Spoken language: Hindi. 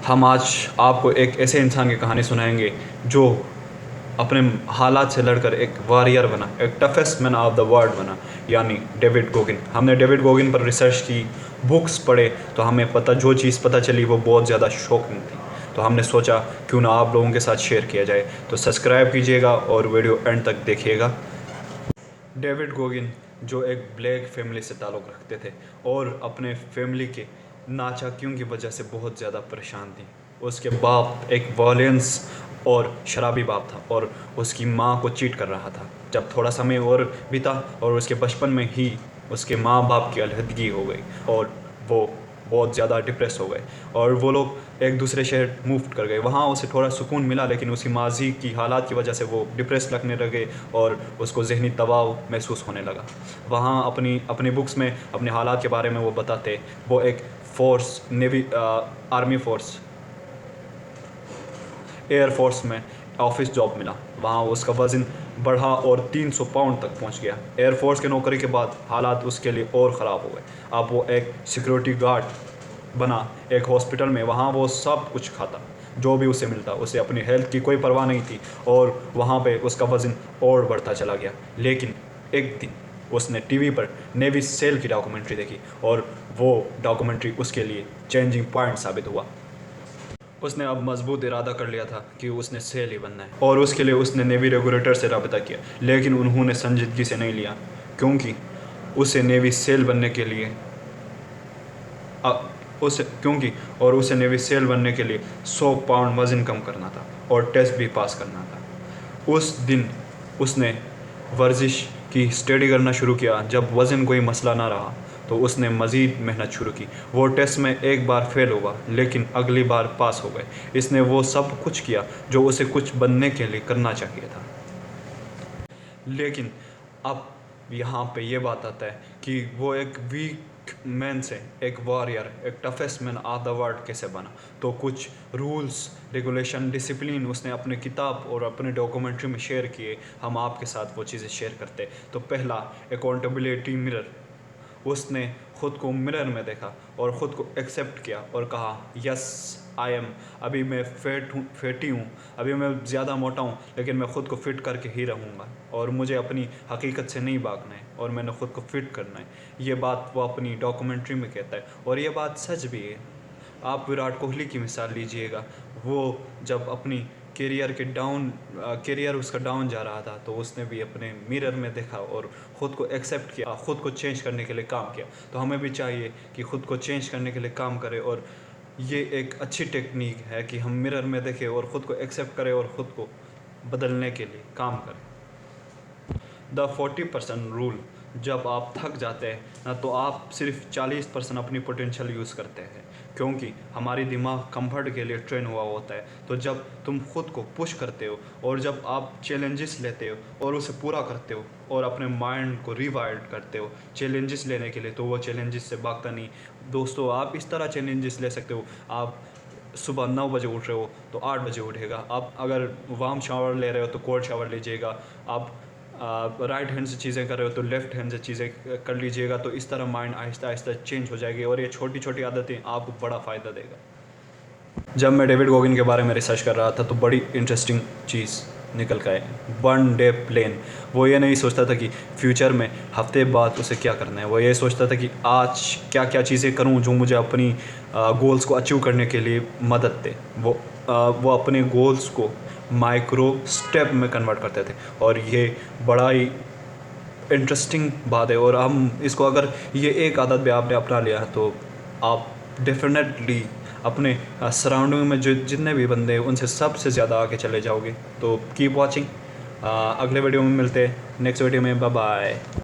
हम आज आपको एक ऐसे इंसान की कहानी सुनाएंगे जो अपने हालात से लड़कर एक वॉरियर बना, एक toughest man of the world बना, यानी डेविड गोगिन। हमने डेविड गोगिन पर रिसर्च की, बुक्स पढ़े, तो हमें जो चीज़ पता चली वो बहुत ज़्यादा शॉकिंग थी। तो हमने सोचा क्यों ना आप लोगों के साथ शेयर किया जाए। तो सब्सक्राइब कीजिएगा और वीडियो एंड तक देखिएगा। डेविड गोगिन जो एक ब्लैक फैमिली से ताल्लुक़ रखते थे और अपने फैमिली के नाचाकियों की वजह से बहुत ज़्यादा परेशान थी। उसके बाप एक वॉयलेंस और शराबी बाप था और उसकी माँ को चीट कर रहा था। जब थोड़ा समय और बीता और उसके बचपन में ही उसके माँ बाप की अलहदगी हो गई और वो बहुत ज़्यादा डिप्रेस हो गए और वो लोग एक दूसरे शहर मूव कर गए। वहाँ उसे थोड़ा सुकून मिला, लेकिन उसकी माजी की हालात की वजह से वो डिप्रेस लगने लगे और उसको ज़हनी दबाव महसूस होने लगा। वहाँ अपनी बुक्स में अपने हालात के बारे में वो बताते। वो एक फ़ोर्स आर्मी फ़ोर्स एयरफोर्स में ऑफिस जॉब मिला। वहाँ उसका वज़न बढ़ा और 300 पाउंड तक पहुँच गया। एयरफोर्स के नौकरी के बाद हालात उसके लिए और ख़राब हो गए। अब वो एक सिक्योरिटी गार्ड बना एक हॉस्पिटल में। वहाँ वो सब कुछ खाता, जो भी उसे मिलता। उसे अपनी हेल्थ की कोई परवाह नहीं थी और वहाँ पे उसका वज़न और बढ़ता चला गया। लेकिन एक दिन उसने टीवी पर नेवी सेल की डॉक्यूमेंट्री देखी और वो डॉक्यूमेंट्री उसके लिए चेंजिंग पॉइंट साबित हुआ। उसने अब मजबूत इरादा कर लिया था कि उसने सेल ही बनना है और उसके लिए उसने नेवी रेगुलेटर से रब्ता किया, लेकिन उन्होंने संजीदगी से नहीं लिया, क्योंकि उसे नेवी सेल बनने के लिए उसे नेवी सेल बनने के लिए 100 पाउंड वज़न कम करना था और टेस्ट भी पास करना था। उस दिन उसने वर्जिश की स्टडी करना शुरू किया। जब वज़न कोई मसला ना रहा तो उसने मज़ीद मेहनत शुरू की। वो टेस्ट में एक बार फेल हुआ, लेकिन अगली बार पास हो गए। इसने वो सब कुछ किया जो उसे कुछ बनने के लिए करना चाहिए था। लेकिन अब यहाँ पे ये बात आता है कि वो एक वीक मैन से एक वॉरियर, एक toughest man of the world कैसे बना। तो कुछ रूल्स, रेगुलेशन, डिसिप्लिन उसने अपने किताब और अपने डॉक्यूमेंट्री में शेयर किए। हम आपके साथ वो चीज़ें शेयर करते। तो पहला, अकाउंटेबिलिटी मिरर। उसने ख़ुद को मिरर में देखा और ख़ुद को एक्सेप्ट किया और कहा, यस आई एम। अभी मैं फैटी हूँ, अभी मैं ज़्यादा मोटा हूँ, लेकिन मैं ख़ुद को फिट करके ही रहूँगा और मुझे अपनी हकीकत से नहीं भागना है और मैंने ख़ुद को फिट करना है। ये बात वो अपनी डॉक्यूमेंट्री में कहता है और ये बात सच भी है। आप विराट कोहली की मिसाल लीजिएगा। वो जब अपनी करियर उसका डाउन जा रहा था तो उसने भी अपने मिरर में देखा और ख़ुद को एक्सेप्ट किया, ख़ुद को चेंज करने के लिए काम किया। तो हमें भी चाहिए कि ख़ुद को चेंज करने के लिए काम करें और ये एक अच्छी टेक्निक है कि हम मिरर में देखें और ख़ुद को एक्सेप्ट करें और ख़ुद को बदलने के लिए काम करें। The 40% rule. जब आप थक जाते हैं ना तो आप सिर्फ 40% अपनी पोटेंशियल यूज़ करते हैं, क्योंकि हमारी दिमाग कंफर्ट के लिए ट्रेन हुआ होता है। तो जब तुम खुद को पुश करते हो और जब आप चैलेंजेस लेते हो और उसे पूरा करते हो और अपने माइंड को रिवाइल्ड करते हो चैलेंजेस लेने के लिए, तो वो चैलेंजेस से भागता नहीं। दोस्तों, आप इस तरह चैलेंजेस ले सकते हो। आप सुबह 9 बजे उठ रहे हो तो 8 बजे उठेगा। आप अगर वार्म शावर ले रहे हो तो कोल्ड शावर लीजिएगा। आप राइट हैंड से चीज़ें कर रहे हो तो लेफ़्ट हैंड से चीज़ें कर लीजिएगा। तो इस तरह माइंड आहिस्ता आहिस्ता चेंज हो जाएगी और ये छोटी छोटी आदतें आपको बड़ा फ़ायदा देगा। जब मैं डेविड गोगिन के बारे में रिसर्च कर रहा था तो बड़ी इंटरेस्टिंग चीज़ निकल के आए, 1 डे प्लान। वो ये नहीं सोचता था कि फ्यूचर में हफ्ते बाद उसे क्या करना है। वो ये सोचता था कि आज क्या क्या चीज़ें करूं जो मुझे अपनी गोल्स को अचीव करने के लिए मदद दे। वो अपने गोल्स को माइक्रो स्टेप में कन्वर्ट करते थे और ये बड़ा ही इंटरेस्टिंग बात है। और हम इसको, अगर ये एक आदत भी आपने अपना लिया है तो आप डेफिनेटली अपने सराउंडिंग में जो जितने भी बंदे हैं उनसे सबसे ज़्यादा आगे चले जाओगे। तो कीप वॉचिंग। अगले वीडियो में मिलते हैं, नेक्स्ट वीडियो में। Bye bye.